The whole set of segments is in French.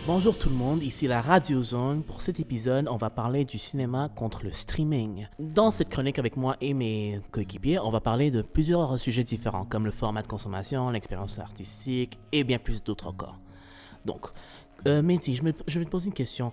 Bonjour tout le monde, ici la Radio Zone. Pour cet épisode, on va parler du cinéma contre le streaming. Dans cette chronique avec moi et mes coéquipiers, on va parler de plusieurs sujets différents, comme le format de consommation, l'expérience artistique et bien plus d'autres encore. Donc, Mehdi, je vais te poser une question.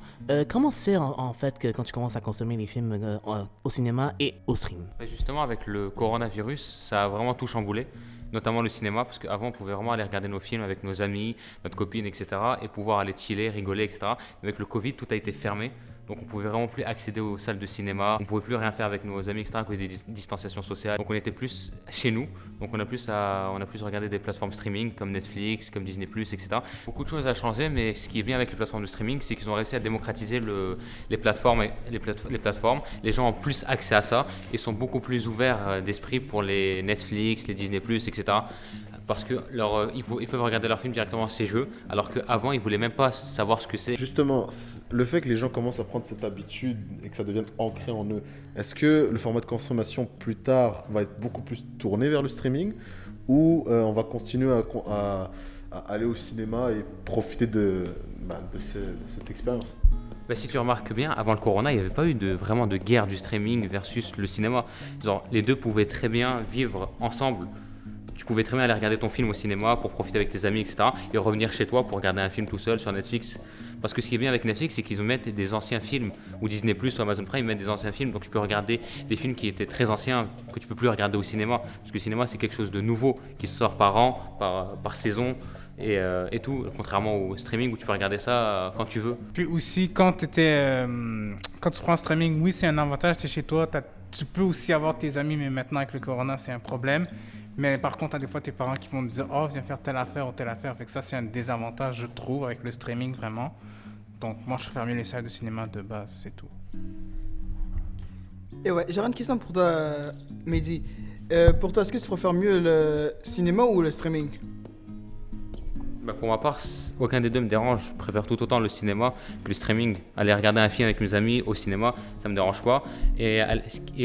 Comment c'est en fait que quand tu commences à consommer les films au cinéma et au stream? Justement, avec le coronavirus, ça a vraiment tout chamboulé, notamment le cinéma, parce qu'avant, on pouvait vraiment aller regarder nos films avec nos amis, notre copine, etc., et pouvoir aller chiller, rigoler, etc. Avec le Covid, tout a été fermé, donc on pouvait vraiment plus accéder aux salles de cinéma, on pouvait plus rien faire avec nos amis, etc., à cause des distanciations sociales. Donc on était plus chez nous, donc on a plus regardé des plateformes streaming comme Netflix, comme Disney+, etc. Beaucoup de choses ont changé, mais ce qui est bien avec les plateformes de streaming, c'est qu'ils ont réussi à démocratiser les plateformes. Les gens ont plus accès à ça et sont beaucoup plus ouverts d'esprit pour les Netflix, les Disney+, etc. Parce que ils peuvent regarder leurs films directement chez eux, alors qu'avant, ils ne voulaient même pas savoir ce que c'est. Justement, le fait que les gens commencent à prendre cette habitude et que ça devienne ancré en eux, est-ce que le format de consommation plus tard va être beaucoup plus tourné vers le streaming ou on va continuer à aller au cinéma et profiter de cette expérience? Si tu remarques bien, avant le corona, il n'y avait pas eu vraiment de guerre du streaming versus le cinéma. Genre, les deux pouvaient très bien vivre ensemble. Tu pouvais très bien aller regarder ton film au cinéma pour profiter avec tes amis, etc. et revenir chez toi pour regarder un film tout seul sur Netflix. Parce que ce qui est bien avec Netflix, c'est qu'ils mettent des anciens films, ou Disney+, ou Amazon Prime, ils mettent des anciens films, donc tu peux regarder des films qui étaient très anciens, que tu peux plus regarder au cinéma. Parce que le cinéma, c'est quelque chose de nouveau, qui sort par an, par saison, et tout, contrairement au streaming où tu peux regarder ça quand tu veux. Puis aussi, quand tu prends le streaming, oui, c'est un avantage, tu es chez toi, tu peux aussi avoir tes amis, mais maintenant avec le corona, c'est un problème. Mais par contre, des fois, tes parents qui vont te dire « Oh, viens faire telle affaire ou telle affaire ». Fait que ça, c'est un désavantage, je trouve, avec le streaming, vraiment. Donc, moi, je préfère mieux les salles de cinéma de base, c'est tout. Et ouais, j'aurais une question pour toi, Mehdi. Pour toi, est-ce que tu préfères mieux le cinéma ou le streaming? Pour ma part, aucun des deux me dérange. Je préfère tout autant le cinéma que le streaming. Aller regarder un film avec mes amis au cinéma, ça me dérange pas. Et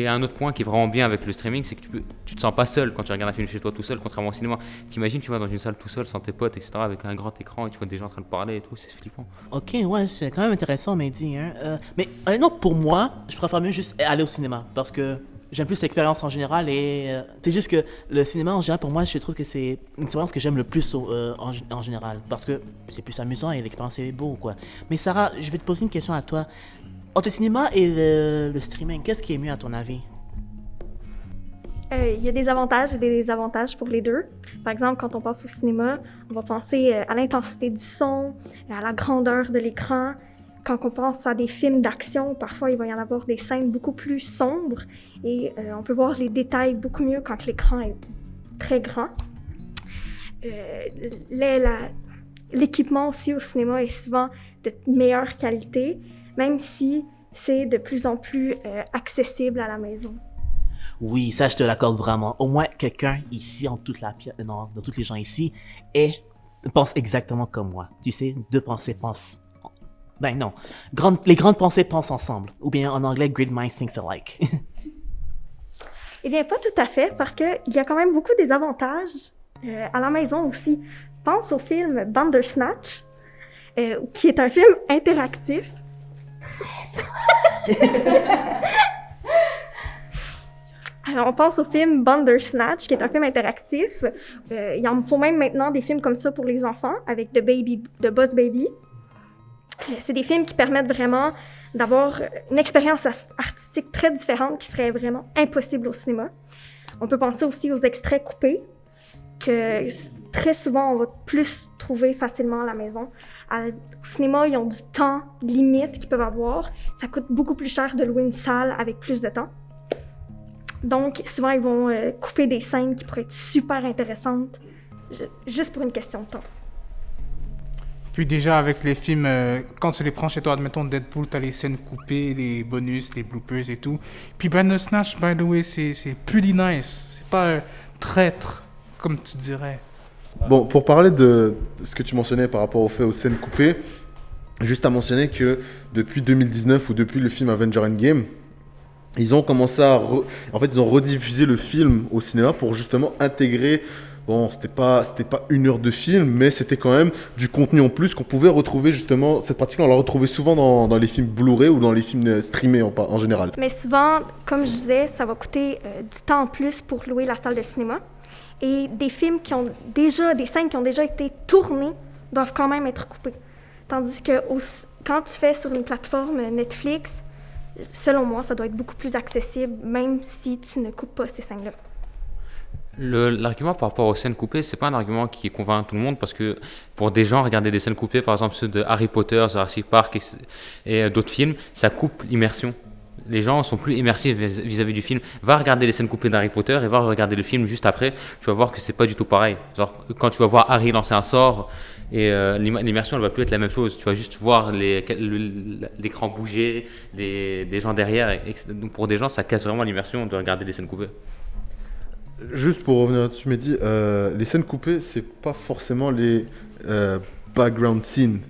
un autre point qui est vraiment bien avec le streaming, c'est que tu te sens pas seul quand tu regardes un film chez toi tout seul, contrairement au cinéma. T'imagines, tu vas dans une salle tout seul sans tes potes, etc., avec un grand écran et tu vois des gens en train de parler et tout, c'est flippant. Ok, ouais, c'est quand même intéressant, Mehdi. Mais honnêtement, pour moi, je préfère mieux juste aller au cinéma parce que j'aime plus l'expérience en général et c'est juste que le cinéma en général, pour moi, je trouve que c'est une expérience que j'aime le plus en général parce que c'est plus amusant et l'expérience est beau, quoi. Mais Sarah, je vais te poser une question à toi. Entre le cinéma et le streaming, qu'est-ce qui est mieux à ton avis? Il y a des avantages et des désavantages pour les deux. Par exemple, quand on passe au cinéma, on va penser à l'intensité du son, à la grandeur de l'écran. Quand on pense à des films d'action, parfois il va y en avoir des scènes beaucoup plus sombres et on peut voir les détails beaucoup mieux quand l'écran est très grand. L'équipement aussi au cinéma est souvent de meilleure qualité, même si c'est de plus en plus accessible à la maison. Oui, ça je te l'accorde vraiment. Au moins quelqu'un ici, dans toutes les gens ici, pense exactement comme moi. Tu sais, deux pensées pensent. Ben non, les grandes pensées pensent ensemble. Ou bien en anglais, great minds think alike. Eh bien, pas tout à fait, parce qu'il y a quand même beaucoup des avantages à la maison aussi. Pense au film Bandersnatch, qui est un film interactif. Alors, on pense au film Bandersnatch, qui est un film interactif. Il en faut même maintenant des films comme ça pour les enfants, avec The Boss Baby. C'est des films qui permettent vraiment d'avoir une expérience artistique très différente qui serait vraiment impossible au cinéma. On peut penser aussi aux extraits coupés, que très souvent on va plus trouver facilement à la maison. Au cinéma, ils ont du temps limite qu'ils peuvent avoir. Ça coûte beaucoup plus cher de louer une salle avec plus de temps. Donc, souvent, ils vont couper des scènes qui pourraient être super intéressantes, juste pour une question de temps. Puis déjà, avec les films, quand tu les prends chez toi, admettons Deadpool, t'as les scènes coupées, les bonus, les bloopers et tout. Puis Bandersnatch, by the way, c'est pretty nice. C'est pas traître, comme tu dirais. Bon, pour parler de ce que tu mentionnais par rapport aux scènes coupées, juste à mentionner que depuis 2019 ou depuis le film Avengers Endgame, ils ont commencé ils ont rediffusé le film au cinéma pour justement intégrer bon, c'était pas 1 heure de film, mais c'était quand même du contenu en plus qu'on pouvait retrouver justement. Cette pratique-là, on la retrouvait souvent dans les films Blu-ray ou dans les films streamés en général. Mais souvent, comme je disais, ça va coûter du temps en plus pour louer la salle de cinéma. Et des films des scènes qui ont déjà été tournées doivent quand même être coupées. Tandis que quand tu fais sur une plateforme Netflix, selon moi, ça doit être beaucoup plus accessible, même si tu ne coupes pas ces scènes-là. L'argument par rapport aux scènes coupées, c'est pas un argument qui convainc tout le monde parce que pour des gens, regarder des scènes coupées, par exemple ceux de Harry Potter, Jurassic Park et d'autres films, ça coupe l'immersion. Les gens sont plus immersifs vis-à-vis du film. Va regarder les scènes coupées d'Harry Potter et va regarder le film juste après. Tu vas voir que c'est pas du tout pareil. Genre, quand tu vas voir Harry lancer un sort et l'immersion, elle va plus être la même chose. Tu vas juste voir l'écran bouger, des gens derrière. Donc pour des gens, ça casse vraiment l'immersion de regarder les scènes coupées. Juste pour revenir là-dessus, Mehdi, les scènes coupées, c'est pas forcément les background scenes.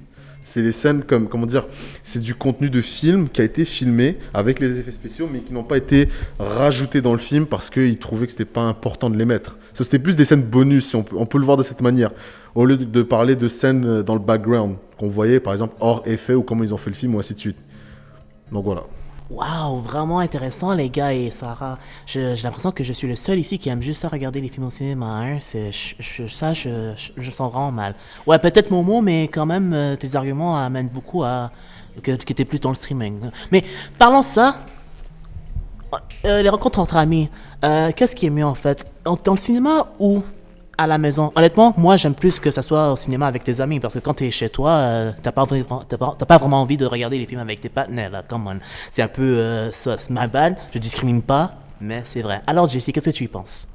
C'est les scènes comment dire, c'est du contenu de film qui a été filmé avec les effets spéciaux, mais qui n'ont pas été rajoutés dans le film parce qu'ils trouvaient que c'était pas important de les mettre. Ça, c'était plus des scènes bonus, si on peut le voir de cette manière, au lieu de parler de scènes dans le background qu'on voyait, par exemple, hors effet ou comment ils ont fait le film ou ainsi de suite. Donc voilà. Waouh, vraiment intéressant, les gars et Sarah. J'ai l'impression que je suis le seul ici qui aime juste ça regarder les films au cinéma. Hein. Je sens vraiment mal. Ouais, peut-être Momo, mais quand même, tes arguments amènent beaucoup à que t'es plus dans le streaming. Mais parlons de ça. Les rencontres entre amis. Qu'est-ce qui est mieux en fait, dans le cinéma ou à la maison? Honnêtement, moi j'aime plus que ça soit au cinéma avec tes amis parce que quand t'es chez toi, t'as pas vraiment envie de regarder les films avec tes partenaires là. Come on, c'est un peu ça. C'est my bad. Je discrimine pas, mais c'est vrai. Alors Jessie, qu'est-ce que tu y penses?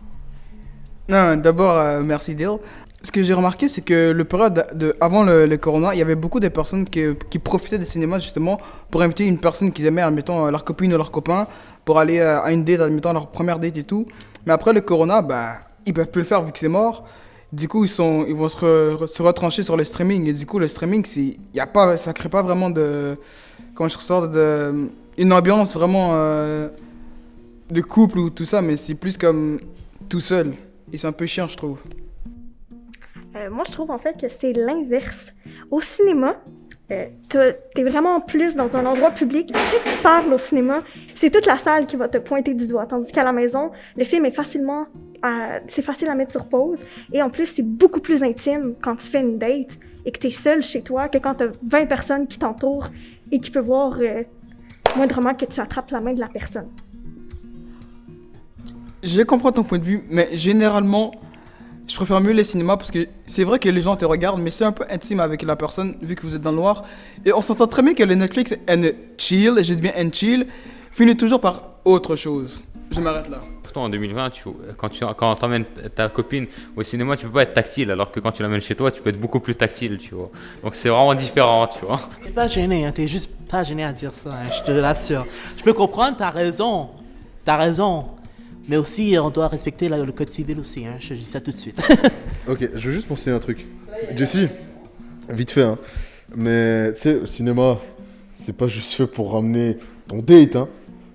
Non, d'abord, merci Dale. Ce que j'ai remarqué, c'est que le période avant le corona, il y avait beaucoup de personnes qui profitaient des cinémas justement pour inviter une personne qu'ils aimaient, admettons leur copine ou leur copain, pour aller à une date, admettons leur première date et tout. Mais après le corona, ils peuvent plus le faire vu que c'est mort. Du coup, ils vont se retrancher sur le streaming. Et du coup, le streaming, ça crée pas vraiment une ambiance vraiment de couple ou tout ça, mais c'est plus comme tout seul. Et c'est un peu chiant, je trouve. Moi, je trouve en fait que c'est l'inverse. Au cinéma, t'es vraiment plus dans un endroit public. Si tu parles au cinéma, c'est toute la salle qui va te pointer du doigt. Tandis qu'à la maison, le film est c'est facile à mettre sur pause. Et en plus, c'est beaucoup plus intime quand tu fais une date et que t'es seul chez toi que quand t'as 20 personnes qui t'entourent et qui peuvent voir moindrement que tu attrapes la main de la personne. Je comprends ton point de vue, mais généralement, je préfère mieux les cinémas parce que c'est vrai que les gens te regardent, mais c'est un peu intime avec la personne vu que vous êtes dans le noir. Et on s'entend très bien que le Netflix and chill, et je dis bien and chill, finit toujours par autre chose. Je m'arrête là. Pourtant en 2020, quand t'emmènes ta copine au cinéma, tu peux pas être tactile, alors que quand tu l'emmènes chez toi, tu peux être beaucoup plus tactile, tu vois. Donc c'est vraiment différent, tu vois. T'es pas gêné, hein, t'es juste pas gêné à dire ça, hein, je te l'assure. Je peux comprendre, t'as raison. Mais aussi, on doit respecter le code civil aussi, hein, je dis ça tout de suite. Ok, je veux juste penser à un truc. Jessie, vite fait, hein. Mais tu sais, au cinéma, c'est pas juste fait pour ramener ton date, hein.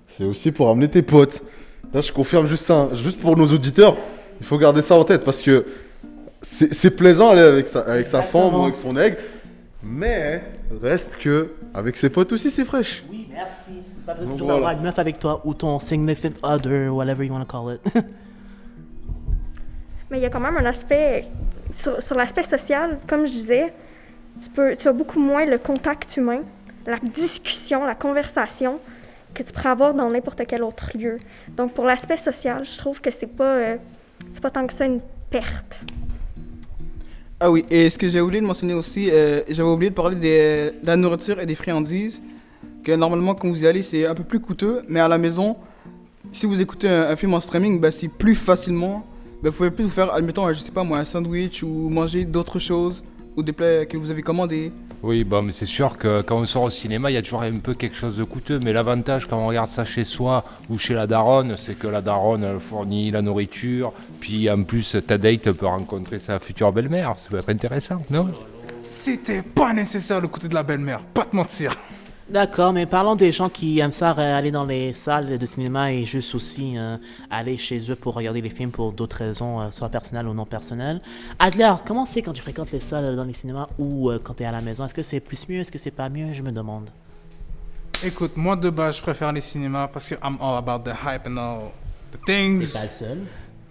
C'est aussi pour ramener tes potes. Là, je confirme juste ça, hein. Juste pour nos auditeurs, il faut garder ça en tête parce que c'est plaisant aller avec sa femme ou avec son aigle, mais reste que avec ses potes aussi, c'est fraîche. Oui, merci. Pas besoin de toujours avoir une meuf avec toi ou ton significant other, whatever you want to call it. Mais il y a quand même un aspect, sur l'aspect social, comme je disais, tu as beaucoup moins le contact humain, la discussion, la conversation que tu pourrais avoir dans n'importe quel autre lieu. Donc pour l'aspect social, je trouve que c'est pas tant que ça une perte. Ah oui, et ce que j'ai oublié de mentionner aussi, j'avais oublié de parler de la nourriture et des friandises, que normalement quand vous y allez c'est un peu plus coûteux, mais à la maison, si vous écoutez un film en streaming, c'est plus facilement, vous pouvez plus vous faire, admettons, je sais pas moi, un sandwich ou manger d'autres choses, ou des plats que vous avez commandés. Oui, mais c'est sûr que quand on sort au cinéma, il y a toujours un peu quelque chose de coûteux. Mais l'avantage quand on regarde ça chez soi ou chez la daronne, c'est que la daronne elle fournit la nourriture. Puis en plus, ta date peut rencontrer sa future belle-mère. Ça peut être intéressant, non? C'était pas nécessaire le côté de la belle-mère, pas te mentir. D'accord, mais parlons des gens qui aiment ça aller dans les salles de cinéma et juste aussi aller chez eux pour regarder les films pour d'autres raisons, soit personnelles ou non personnelles. Adler, comment c'est quand tu fréquentes les salles dans les cinémas ou quand tu es à la maison? Est-ce que c'est plus mieux? Est-ce que c'est pas mieux? Je me demande. Écoute, moi de base, je préfère les cinémas parce que I'm all about the hype and all the T'es things. pas le seul.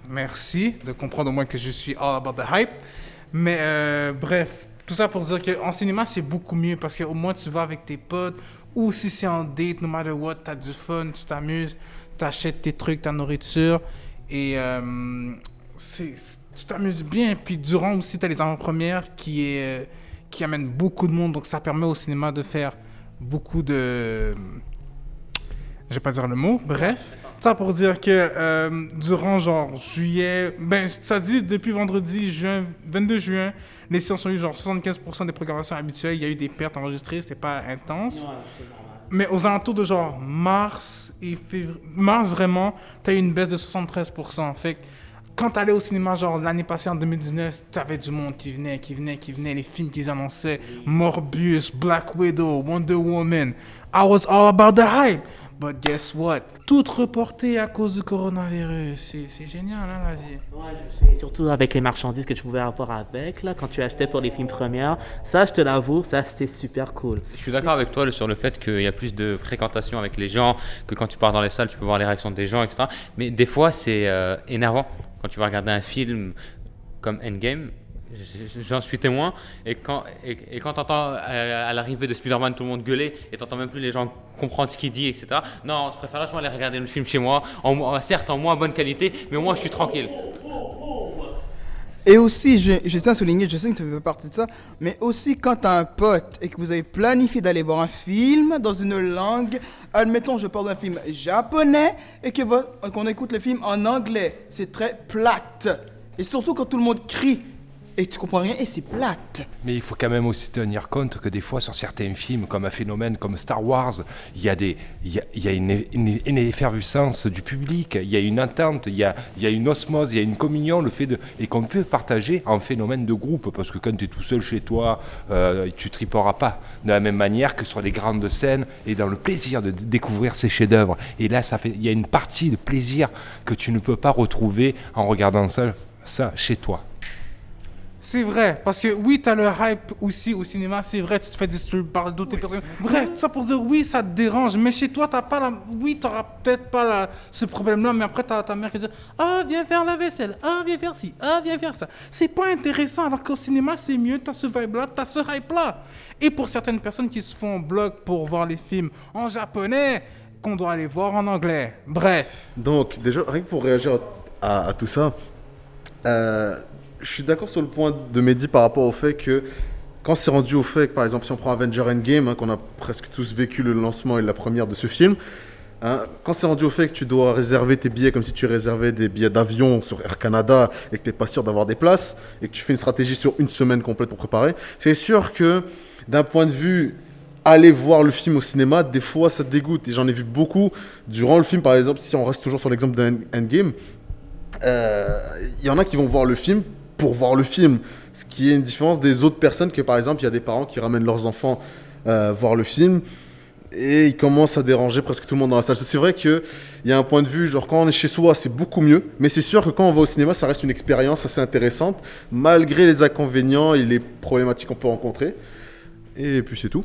Merci de comprendre au moins que je suis all about the hype. Mais bref, tout ça pour dire qu'en cinéma, c'est beaucoup mieux parce qu'au moins tu vas avec tes potes ou si c'est en date, no matter what, t'as du fun, tu t'amuses, t'achètes tes trucs, ta nourriture et tu t'amuses bien. Puis durant aussi, t'as les avant-premières qui amènent beaucoup de monde, donc ça permet au cinéma de faire beaucoup de... Je vais pas dire le mot, bref. Ça pour dire que durant genre juillet, ça dit depuis vendredi, 22 juin, les séances ont eu genre 75% des programmations habituelles. Il y a eu des pertes enregistrées, c'était pas intense. Mais aux alentours de genre mars et février, mars vraiment, t'as eu une baisse de 73%. Fait que quand t'allais au cinéma, genre l'année passée en 2019, t'avais du monde qui venait, les films qu'ils annonçaient, Morbius, Black Widow, Wonder Woman. I was all about the hype. But guess what? Tout reporté à cause du coronavirus. C'est génial, hein, la vie. Ouais, je sais. Surtout avec les marchandises que tu pouvais avoir avec, là, quand tu achetais pour les films premières. Ça, je te l'avoue, ça, c'était super cool. Je suis d'accord avec toi sur le fait qu'il y a plus de fréquentation avec les gens, que quand tu pars dans les salles, tu peux voir les réactions des gens, etc. Mais des fois, c'est énervant quand tu vas regarder un film comme Endgame. J'en suis témoin, et quand t'entends à l'arrivée de Spider-Man tout le monde gueuler et t'entends même plus les gens comprendre ce qu'il dit, etc. Non, je préfère largement aller regarder le film chez moi, certes en moins bonne qualité, mais au moins je suis tranquille. Et aussi, je tiens à souligner, je sais que ça fait partie de ça, mais aussi quand tu as un pote et que vous avez planifié d'aller voir un film dans une langue, admettons, je parle d'un film japonais et qu'on écoute le film en anglais, c'est très plate. Et surtout quand tout le monde crie. Et tu comprends rien et c'est plate. Mais il faut quand même aussi tenir compte que des fois sur certains films, comme un phénomène comme Star Wars, il y a une effervescence du public, il y a une entente, il y a une osmose, il y a une communion, et qu'on peut partager en phénomène de groupe, parce que quand tu es tout seul chez toi, tu triperas pas de la même manière que sur les grandes scènes et dans le plaisir de découvrir ces chefs-d'œuvre. Et là, il y a une partie de plaisir que tu ne peux pas retrouver en regardant ça chez toi. C'est vrai, parce que oui, t'as le hype aussi au cinéma, c'est vrai, tu te fais distribuer par d'autres personnes. Bref, tout ça pour dire, oui, ça te dérange, mais chez toi, t'auras peut-être pas ce problème-là, mais après, t'as ta mère qui dit, ah, viens faire la vaisselle, ah, viens faire ci, ah, viens faire ça. C'est pas intéressant, alors qu'au cinéma, c'est mieux, t'as ce vibe-là, t'as ce hype-là. Et pour certaines personnes qui se font blog pour voir les films en japonais, qu'on doit aller voir en anglais. Bref. Donc, déjà, rien que pour réagir à tout ça, je suis d'accord sur le point de Mehdi par rapport au fait que quand c'est rendu au fait que, par exemple, si on prend Avenger Endgame, qu'on a presque tous vécu le lancement et la première de ce film, quand c'est rendu au fait que tu dois réserver tes billets comme si tu réservais des billets d'avion sur Air Canada et que tu n'es pas sûr d'avoir des places et que tu fais une stratégie sur une semaine complète pour préparer, c'est sûr que d'un point de vue aller voir le film au cinéma, des fois ça te dégoûte. Et j'en ai vu beaucoup durant le film, par exemple, si on reste toujours sur l'exemple d'Endgame, il y en a qui vont voir le film pour voir le film, ce qui est une différence des autres personnes que, par exemple, il y a des parents qui ramènent leurs enfants voir le film et ils commencent à déranger presque tout le monde dans la salle. C'est vrai qu'il y a un point de vue, genre quand on est chez soi, c'est beaucoup mieux, mais c'est sûr que quand on va au cinéma, ça reste une expérience assez intéressante, malgré les inconvénients et les problématiques qu'on peut rencontrer. Et puis c'est tout.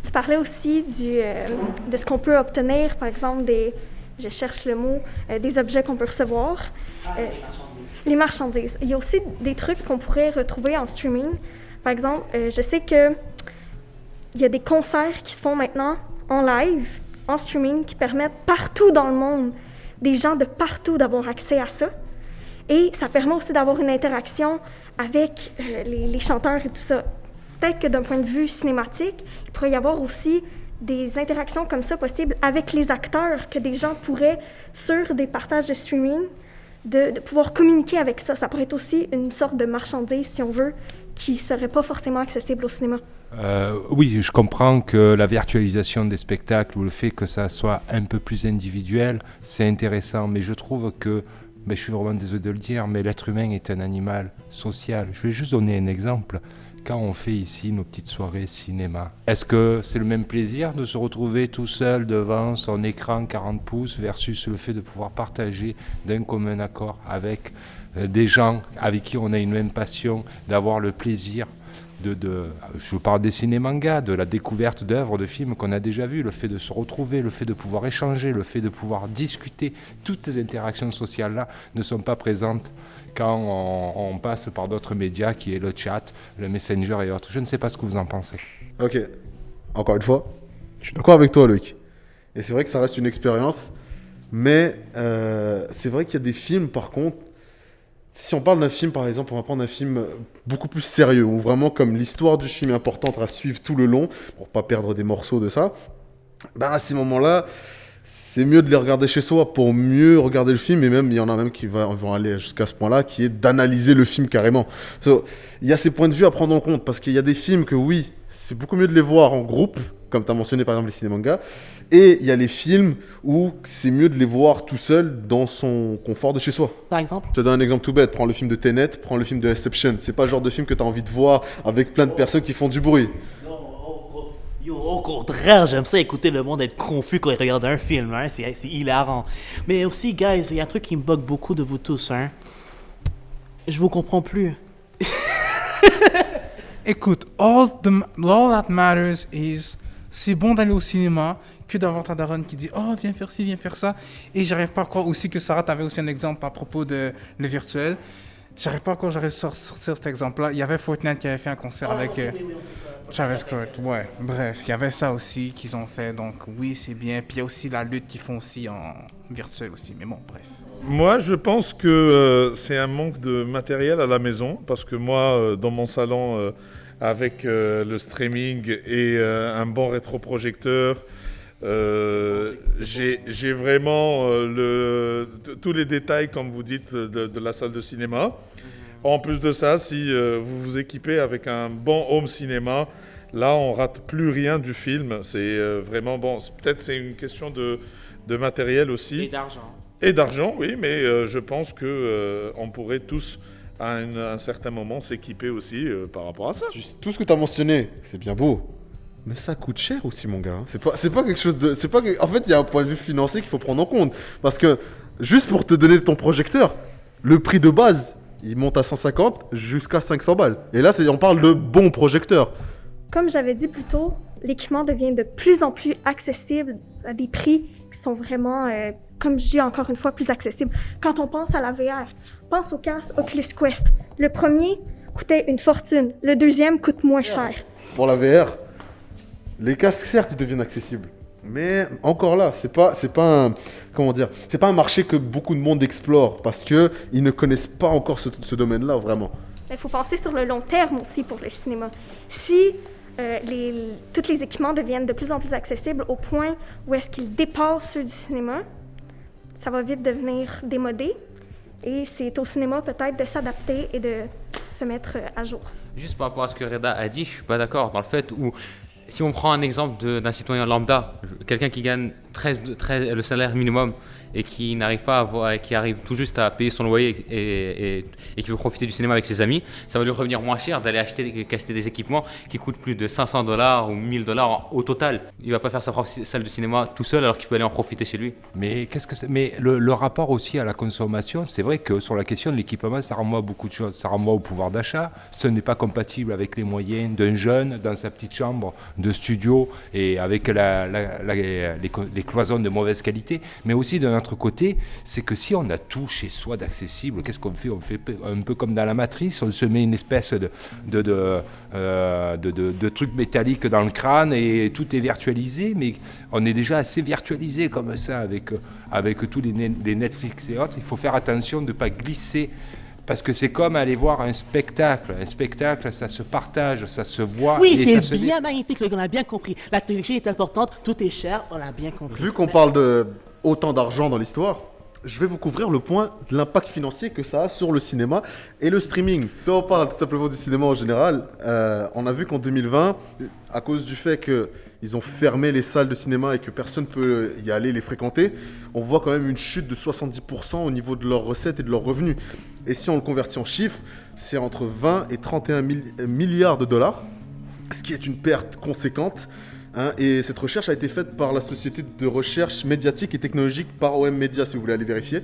Tu parlais aussi de ce qu'on peut obtenir, par exemple, je cherche le mot, des objets qu'on peut recevoir. Les marchandises. Il y a aussi des trucs qu'on pourrait retrouver en streaming. Par exemple, je sais qu'il y a des concerts qui se font maintenant en live, en streaming, qui permettent partout dans le monde, des gens de partout d'avoir accès à ça. Et ça permet aussi d'avoir une interaction avec les chanteurs et tout ça. Peut-être que d'un point de vue cinématique, il pourrait y avoir aussi des interactions comme ça possibles avec les acteurs, que des gens pourraient, sur des partages de streaming, de pouvoir communiquer avec ça. Ça pourrait être aussi une sorte de marchandise, si on veut, qui ne serait pas forcément accessible au cinéma. Oui, je comprends que la virtualisation des spectacles ou le fait que ça soit un peu plus individuel, c'est intéressant, mais je trouve que, je suis vraiment désolé de le dire, mais l'être humain est un animal social. Je vais juste donner un exemple. quand on fait ici nos petites soirées cinéma, est-ce que c'est le même plaisir de se retrouver tout seul devant son écran 40 pouces versus le fait de pouvoir partager d'un commun accord avec des gens avec qui on a une même passion, d'avoir le plaisir je parle des ciné-mangas, de la découverte d'œuvres, de films qu'on a déjà vus, le fait de se retrouver, le fait de pouvoir échanger, le fait de pouvoir discuter, toutes ces interactions sociales-là ne sont pas présentes quand on passe par d'autres médias qui est le chat, le messenger et autres. Je ne sais pas ce que vous en pensez. Ok, encore une fois, je suis d'accord avec toi, Loïc. Et c'est vrai que ça reste une expérience, mais c'est vrai qu'il y a des films, par contre, si on parle d'un film, par exemple, on va prendre un film beaucoup plus sérieux, où vraiment, comme l'histoire du film est importante à suivre tout le long, pour pas perdre des morceaux de ça, ben à ces moments-là, c'est mieux de les regarder chez soi pour mieux regarder le film, et même, il y en a même qui vont aller jusqu'à ce point-là, qui est d'analyser le film carrément. Il y a ces points de vue à prendre en compte, parce qu'il y a des films que oui, c'est beaucoup mieux de les voir en groupe, comme tu as mentionné par exemple les ciné-mangas, et il y a les films où c'est mieux de les voir tout seul dans son confort de chez soi. Par exemple? Je te donne un exemple tout bête, prends le film de Tenet, prends le film de Inception. C'est pas le genre de film que tu as envie de voir avec plein de personnes qui font du bruit. Au contraire, j'aime ça écouter le monde être confus quand il regarde un film, hein? C'est hilarant. Mais aussi, guys, il y a un truc qui me bug beaucoup de vous tous, hein. Je vous comprends plus. Écoute, all that matters is, c'est bon d'aller au cinéma que d'avoir ta daronne qui dit « Oh, viens faire ci, viens faire ça ». Et j'arrive pas à croire aussi que Sarah, t'avais aussi un exemple à propos de le virtuel. J'arrive pas à croire que j'aurais sortir cet exemple-là. Il y avait Fortnite qui avait fait un concert avec Travis Scott. Ouais, bref, il y avait ça aussi qu'ils ont fait. Donc oui, c'est bien. Puis il y a aussi la lutte qu'ils font aussi en virtuel aussi. Mais bon, bref. Moi, je pense que c'est un manque de matériel à la maison. Parce que moi, dans mon salon, avec le streaming et un bon rétroprojecteur, j'ai vraiment tous les détails, comme vous dites, de la salle de cinéma. En plus de ça, si vous vous équipez avec un bon home cinéma, là, on rate plus rien du film. C'est vraiment bon. Peut-être c'est une question de matériel aussi. Et d'argent. Et d'argent, oui, mais je pense qu'on pourrait tous, à un certain moment, s'équiper aussi par rapport à ça. Tout ce que tu as mentionné, c'est bien beau. Mais ça coûte cher aussi, mon gars. C'est pas quelque chose de... En fait, il y a un point de vue financier qu'il faut prendre en compte. Parce que, juste pour te donner ton projecteur, le prix de base, il monte à 150 jusqu'à 500 balles. Et là, on parle de bons projecteurs. Comme j'avais dit plus tôt, l'équipement devient de plus en plus accessible à des prix qui sont vraiment, comme je dis encore une fois, plus accessibles. Quand on pense à la VR, pense au casque Oculus Quest. Le premier coûtait une fortune, le deuxième coûte moins cher. Pour la VR, les casques, certes, ils deviennent accessibles. Mais encore là, c'est pas un marché que beaucoup de monde explore parce qu'ils ne connaissent pas encore ce domaine-là, vraiment. Il faut penser sur le long terme aussi pour le cinéma. Si tous les équipements deviennent de plus en plus accessibles au point où est-ce qu'ils dépassent ceux du cinéma, ça va vite devenir démodé. Et c'est au cinéma peut-être de s'adapter et de se mettre à jour. Juste par rapport à ce que Reda a dit, je suis pas d'accord dans le fait où, si on prend un exemple d'un citoyen lambda, quelqu'un qui gagne le salaire minimum et qui n'arrive pas à avoir, qui arrive tout juste à payer son loyer et qui veut profiter du cinéma avec ses amis, ça va lui revenir moins cher d'aller acheter des équipements qui coûtent plus de $500 ou $1000 au total. Il va pas faire sa propre salle de cinéma tout seul alors qu'il peut aller en profiter chez lui. Mais le rapport aussi à la consommation, c'est vrai que sur la question de l'équipement, ça renvoie à beaucoup de choses. Ça renvoie au pouvoir d'achat. Ce n'est pas compatible avec les moyens d'un jeune dans sa petite chambre de studio et avec les cloisons de mauvaise qualité. Mais aussi d'un autre côté, c'est que si on a tout chez soi d'accessible, qu'est-ce qu'on fait? On fait un peu comme dans la matrice, on se met une espèce de truc métallique dans le crâne et tout est virtualisé, mais on est déjà assez virtualisé comme ça avec tous les Netflix et autres. Il faut faire attention de ne pas glisser. Parce que c'est comme aller voir un spectacle. Un spectacle, ça se partage, ça se voit. Oui, et c'est bien magnifique, on a bien compris. La technologie est importante, tout est cher, on l'a bien compris. Vu qu'on parle de autant d'argent dans l'histoire, je vais vous couvrir le point de l'impact financier que ça a sur le cinéma et le streaming. Si on parle tout simplement du cinéma en général, on a vu qu'en 2020, à cause du fait que ils ont fermé les salles de cinéma et que personne ne peut y aller les fréquenter, on voit quand même une chute de 70% au niveau de leurs recettes et de leurs revenus. Et si on le convertit en chiffres, c'est entre 20 et 31 milliards de dollars, ce qui est une perte conséquente. Hein, et cette recherche a été faite par la société de recherche médiatique et technologique par OM Media, si vous voulez aller vérifier.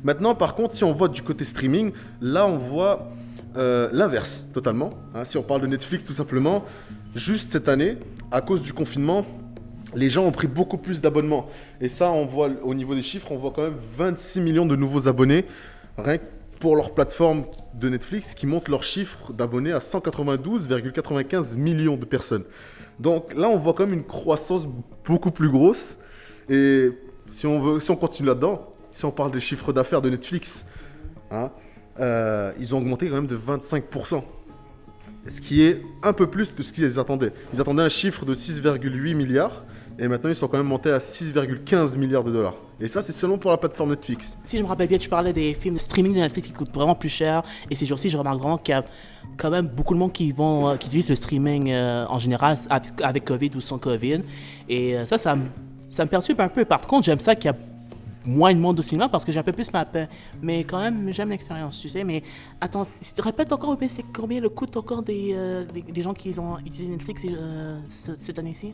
Maintenant, par contre, si on voit du côté streaming, là, on voit l'inverse, totalement. Hein, si on parle de Netflix, tout simplement, juste cette année, à cause du confinement, les gens ont pris beaucoup plus d'abonnements. Et ça, on voit au niveau des chiffres, on voit quand même 26 millions de nouveaux abonnés, rien que pour leur plateforme de Netflix, qui monte leur chiffre d'abonnés à 192,95 millions de personnes. Donc là, on voit quand même une croissance beaucoup plus grosse. Et si on continue là-dedans, si on parle des chiffres d'affaires de Netflix, hein, ils ont augmenté quand même de 25%. Ce qui est un peu plus de ce qu'ils attendaient. Ils attendaient un chiffre de 6,8 milliards. Et maintenant, ils sont quand même montés à 6,15 milliards de dollars. Et ça, c'est seulement pour la plateforme Netflix. Si je me rappelle bien, tu parlais des films de streaming de Netflix qui coûtent vraiment plus cher. Et ces jours-ci, je remarque vraiment qu'il y a quand même beaucoup de monde qui utilise le streaming en général avec COVID ou sans COVID. Et ça me perturbe un peu. Par contre, j'aime ça qu'il y a moins de monde au cinéma parce que j'ai un peu plus ma paix. Mais quand même, j'aime l'expérience, tu sais. Mais attends, répète encore, c'est combien le coût encore des gens qui ont utilisé Netflix cette année-ci?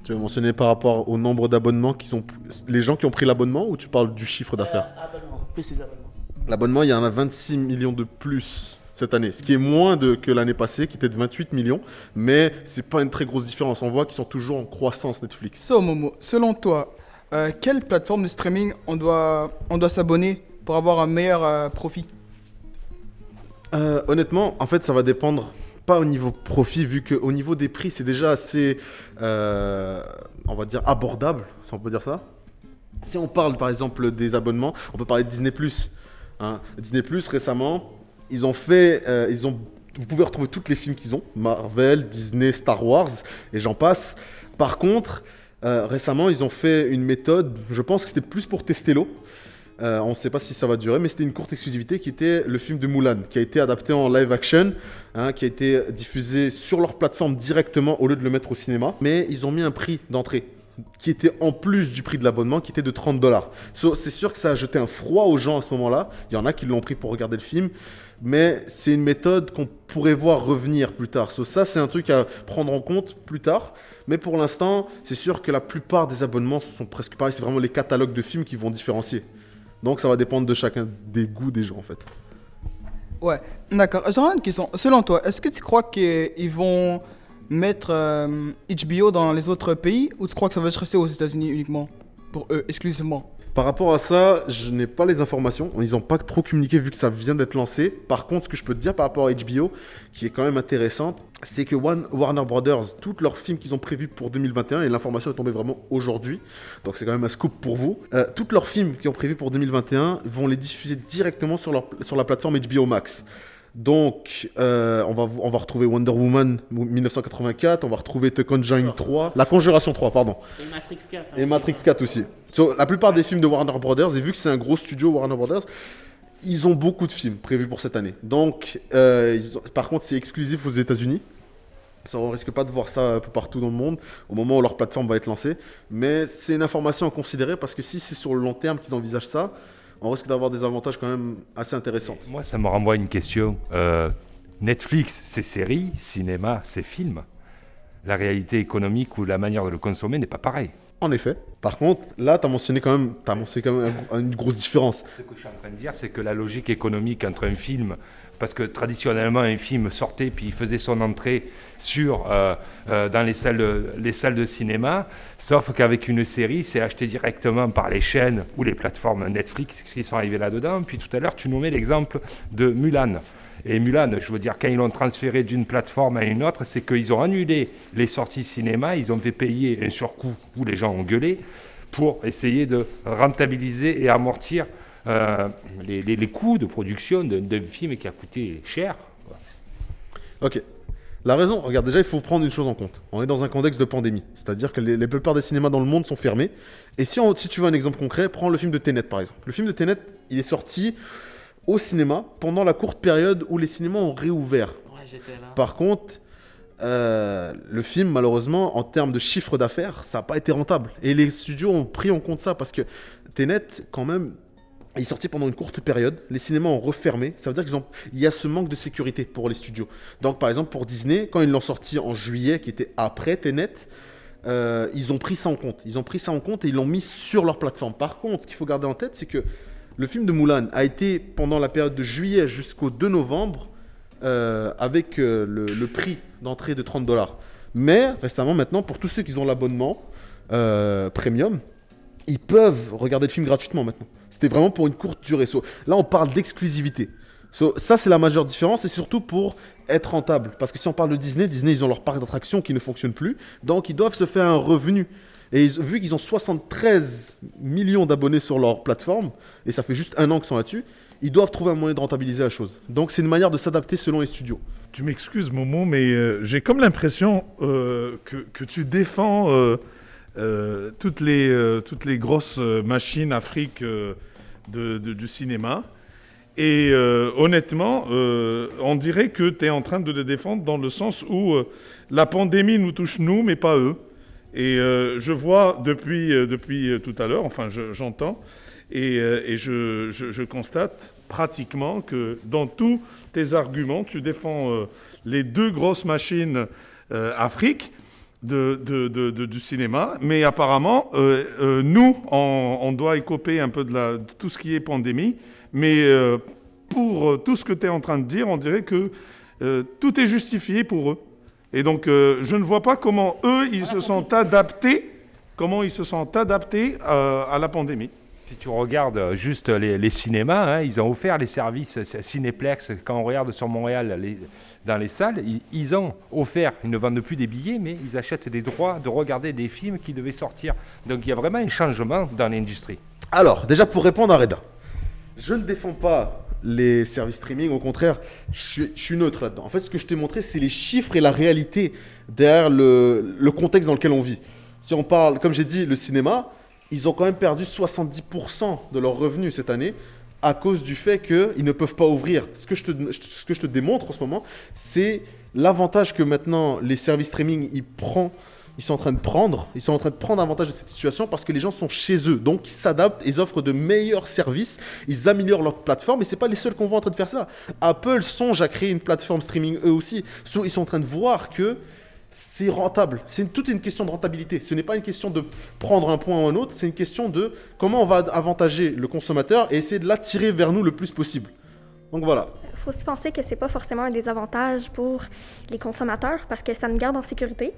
Tu veux mentionner par rapport au nombre d'abonnements les gens qui ont pris l'abonnement ou tu parles du chiffre d'affaires? Abonnement, plus les abonnements. L'abonnement, il y en a 26 millions de plus cette année, ce qui est moins que l'année passée, qui était de 28 millions, mais c'est pas une très grosse différence. On voit qu'ils sont toujours en croissance Netflix. So, Momo, selon toi, quelle plateforme de streaming on doit s'abonner pour avoir un meilleur profit? Honnêtement, en fait, ça va dépendre. Pas au niveau profit, vu qu'au niveau des prix, c'est déjà assez, on va dire, abordable, si on peut dire ça. Si on parle, par exemple, des abonnements, on peut parler de Disney+. Hein. Disney+, récemment, ils ont fait... vous pouvez retrouver tous les films qu'ils ont, Marvel, Disney, Star Wars, et j'en passe. Par contre, récemment, ils ont fait une méthode, je pense que c'était plus pour tester l'eau. On ne sait pas si ça va durer, mais c'était une courte exclusivité qui était le film de Mulan, qui a été adapté en live action, hein, qui a été diffusé sur leur plateforme directement au lieu de le mettre au cinéma. Mais ils ont mis un prix d'entrée qui était en plus du prix de l'abonnement, qui était de $30. C'est sûr que ça a jeté un froid aux gens à ce moment-là. Il y en a qui l'ont pris pour regarder le film, mais c'est une méthode qu'on pourrait voir revenir plus tard. Ça, c'est un truc à prendre en compte plus tard. Mais pour l'instant, c'est sûr que la plupart des abonnements sont presque pareils. C'est vraiment les catalogues de films qui vont différencier. Donc ça va dépendre de chacun des goûts des gens en fait. Ouais, d'accord. J'aurais une question. Selon toi, est-ce que tu crois qu'ils vont mettre HBO dans les autres pays ou tu crois que ça va juste rester aux États-Unis uniquement pour eux, exclusivement? Par rapport à ça, je n'ai pas les informations. Ils n'ont pas trop communiqué vu que ça vient d'être lancé. Par contre, ce que je peux te dire par rapport à HBO, qui est quand même intéressant, c'est que Warner Brothers, tous leurs films qu'ils ont prévus pour 2021, et l'information est tombée vraiment aujourd'hui, donc c'est quand même un scoop pour vous, tous leurs films qu'ils ont prévus pour 2021 vont les diffuser directement sur la plateforme HBO Max. Donc, on va retrouver Wonder Woman 1984, on va retrouver The Conjuring 3, La Conjuration 3, pardon. Et Matrix 4. Et Matrix 4 aussi. La plupart des films de Warner Brothers, et vu que c'est un gros studio Warner Brothers, ils ont beaucoup de films prévus pour cette année. Donc, par contre, c'est exclusif aux États-Unis. Ça, on risque pas de voir ça un peu partout dans le monde au moment où leur plateforme va être lancée. Mais c'est une information à considérer parce que si c'est sur le long terme qu'ils envisagent ça, on risque d'avoir des avantages quand même assez intéressants. Moi, ça me renvoie à une question. Netflix, c'est séries, cinéma, c'est films. La réalité économique ou la manière de le consommer n'est pas pareille. En effet. Par contre, là, tu as mentionné quand même une grosse différence. Ce que je suis en train de dire, c'est que la logique économique entre un film, parce que traditionnellement, un film sortait puis il faisait son entrée dans les salles de cinéma, sauf qu'avec une série, c'est acheté directement par les chaînes ou les plateformes Netflix qui sont arrivées là-dedans. Puis tout à l'heure, tu nommais l'exemple de Mulan. Et Mulan, je veux dire, quand ils l'ont transféré d'une plateforme à une autre, c'est qu'ils ont annulé les sorties cinéma, ils ont fait payer un surcoût où les gens ont gueulé pour essayer de rentabiliser et amortir les coûts de production d'un film qui a coûté cher. Ok. La raison, regarde, déjà, il faut prendre une chose en compte. On est dans un contexte de pandémie, c'est-à-dire que la plupart des cinémas dans le monde sont fermés. Et si tu veux un exemple concret, prends le film de Tenet, par exemple. Le film de Tenet, il est sorti au cinéma pendant la courte période où les cinémas ont réouvert. Ouais, j'étais là. Par contre, le film, malheureusement, en termes de chiffre d'affaires, ça n'a pas été rentable. Et les studios ont pris en compte ça parce que Tenet, quand même, il est sorti pendant une courte période. Les cinémas ont refermé. Ça veut dire qu'il y a ce manque de sécurité pour les studios. Donc, par exemple, pour Disney, quand ils l'ont sorti en juillet, qui était après Tenet, ils ont pris ça en compte. Ils ont pris ça en compte et ils l'ont mis sur leur plateforme. Par contre, ce qu'il faut garder en tête, c'est que le film de Mulan a été, pendant la période de juillet jusqu'au 2 novembre, avec le prix d'entrée de $30. Mais récemment, maintenant, pour tous ceux qui ont l'abonnement premium, ils peuvent regarder le film gratuitement maintenant. C'était vraiment pour une courte durée. Là, on parle d'exclusivité. Ça, c'est la majeure différence et surtout pour être rentable. Parce que si on parle de Disney, ils ont leur parc d'attractions qui ne fonctionne plus. Donc, ils doivent se faire un revenu. Et vu qu'ils ont 73 millions d'abonnés sur leur plateforme, et ça fait juste 1 an qu'ils sont là-dessus, ils doivent trouver un moyen de rentabiliser la chose. Donc, c'est une manière de s'adapter selon les studios. Tu m'excuses, Momo, mais j'ai comme l'impression que tu défends toutes les grosses machines Afrique du cinéma. Et honnêtement, on dirait que tu es en train de les défendre dans le sens où la pandémie nous touche nous, mais pas eux. Et je vois depuis tout à l'heure, enfin j'entends, et je constate pratiquement que dans tous tes arguments, tu défends les 2 grosses machines Afrique du cinéma, mais apparemment, nous, on doit écoper un peu de tout ce qui est pandémie, mais pour tout ce que tu es en train de dire, on dirait que tout est justifié pour eux. Et donc, je ne vois pas comment eux, ils se sont adaptés, à la pandémie. Si tu regardes juste les cinémas, hein, ils ont offert les services Cinéplex. Quand on regarde sur Montréal dans les salles, ils ont offert, ils ne vendent plus des billets, mais ils achètent des droits de regarder des films qui devaient sortir. Donc il y a vraiment un changement dans l'industrie. Alors, déjà pour répondre à Reda, je ne défends pas les services streaming, au contraire, je suis neutre là-dedans. En fait, ce que je t'ai montré, c'est les chiffres et la réalité derrière le contexte dans lequel on vit. Si on parle, comme j'ai dit, le cinéma, ils ont quand même perdu 70% de leurs revenus cette année à cause du fait qu'ils ne peuvent pas ouvrir. Ce que je te démontre en ce moment, c'est l'avantage que maintenant les services streaming ils sont en train de prendre avantage de cette situation parce que les gens sont chez eux. Donc, ils s'adaptent, ils offrent de meilleurs services, ils améliorent leur plateforme. Et ce n'est pas les seuls qu'on voit en train de faire ça. Apple songe à créer une plateforme streaming eux aussi. Ils sont en train de voir que c'est rentable. Toute une question de rentabilité. Ce n'est pas une question de prendre un point ou un autre. C'est une question de comment on va avantager le consommateur et essayer de l'attirer vers nous le plus possible. Donc voilà. Il faut aussi penser que ce n'est pas forcément un désavantage pour les consommateurs parce que ça nous garde en sécurité.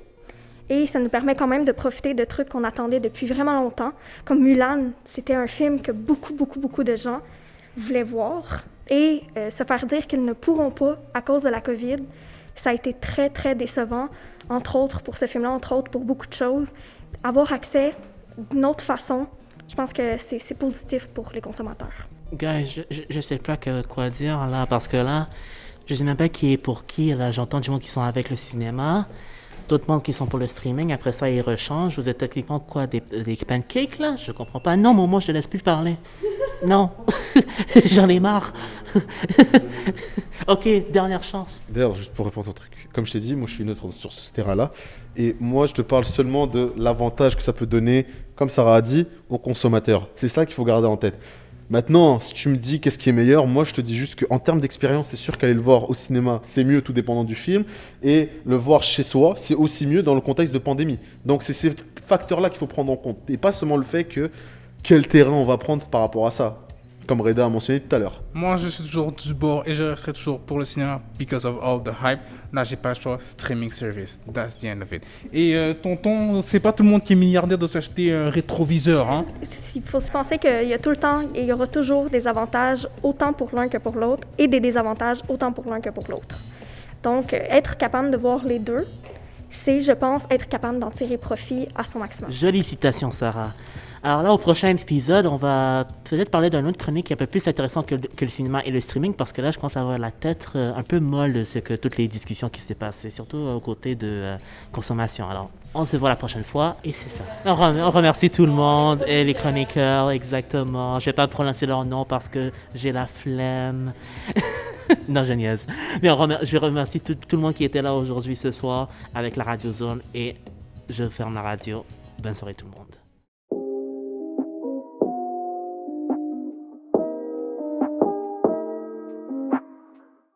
Et ça nous permet quand même de profiter de trucs qu'on attendait depuis vraiment longtemps. Comme Mulan, c'était un film que beaucoup de gens voulaient voir. Et se faire dire qu'ils ne pourront pas à cause de la COVID, ça a été très, très décevant, entre autres pour ce film-là, entre autres pour beaucoup de choses. Avoir accès d'une autre façon, je pense que c'est positif pour les consommateurs. Guys, je sais pas quoi dire là, parce que là, je sais même pas qui est pour qui. Là, j'entends du monde qui sont avec le cinéma. D'autres monde qui sont pour le streaming, après ça, ils rechangent. Vous êtes techniquement quoi, des pancakes, là? Je comprends pas. Non, Momo, je te laisse plus parler. Non, j'en ai marre. Ok, dernière chance. D'ailleurs, juste pour répondre au truc, comme je t'ai dit, moi, je suis neutre sur ce terrain-là. Et moi, je te parle seulement de l'avantage que ça peut donner, comme Sarah a dit, aux consommateurs. C'est ça qu'il faut garder en tête. Maintenant, si tu me dis qu'est-ce qui est meilleur, moi je te dis juste qu'en termes d'expérience, c'est sûr qu'aller le voir au cinéma, c'est mieux tout dépendant du film. Et le voir chez soi, c'est aussi mieux dans le contexte de pandémie. Donc c'est ces facteurs-là qu'il faut prendre en compte. Et pas seulement le fait que quel terrain on va prendre par rapport à ça. Comme Reda a mentionné tout à l'heure. Moi, je suis toujours du bord et je resterai toujours pour le cinéma because of all the hype. Là, j'ai pas le choix. Streaming service. That's the end of it. Et tonton, c'est pas tout le monde qui est milliardaire de s'acheter un rétroviseur, hein? Il faut se penser qu'il y a tout le temps et il y aura toujours des avantages autant pour l'un que pour l'autre et des désavantages autant pour l'un que pour l'autre. Donc, être capable de voir les deux, c'est, je pense, être capable d'en tirer profit à son maximum. Jolie citation, Sarah. Alors là, au prochain épisode, on va peut-être parler d'un autre chronique qui est un peu plus intéressant que le cinéma et le streaming, parce que là, je commence à avoir la tête un peu molle de ce que toutes les discussions qui s'est passées, surtout au côté de consommation. Alors, on se voit la prochaine fois, et c'est ça. On remercie tout le monde, et les chroniqueurs, exactement. Je vais pas prononcer leur nom parce que j'ai la flemme. Non, je niaise. Mais je vais remercier tout le monde qui était là aujourd'hui ce soir avec la Radio Zone et je ferme la radio. Bonne soirée tout le monde.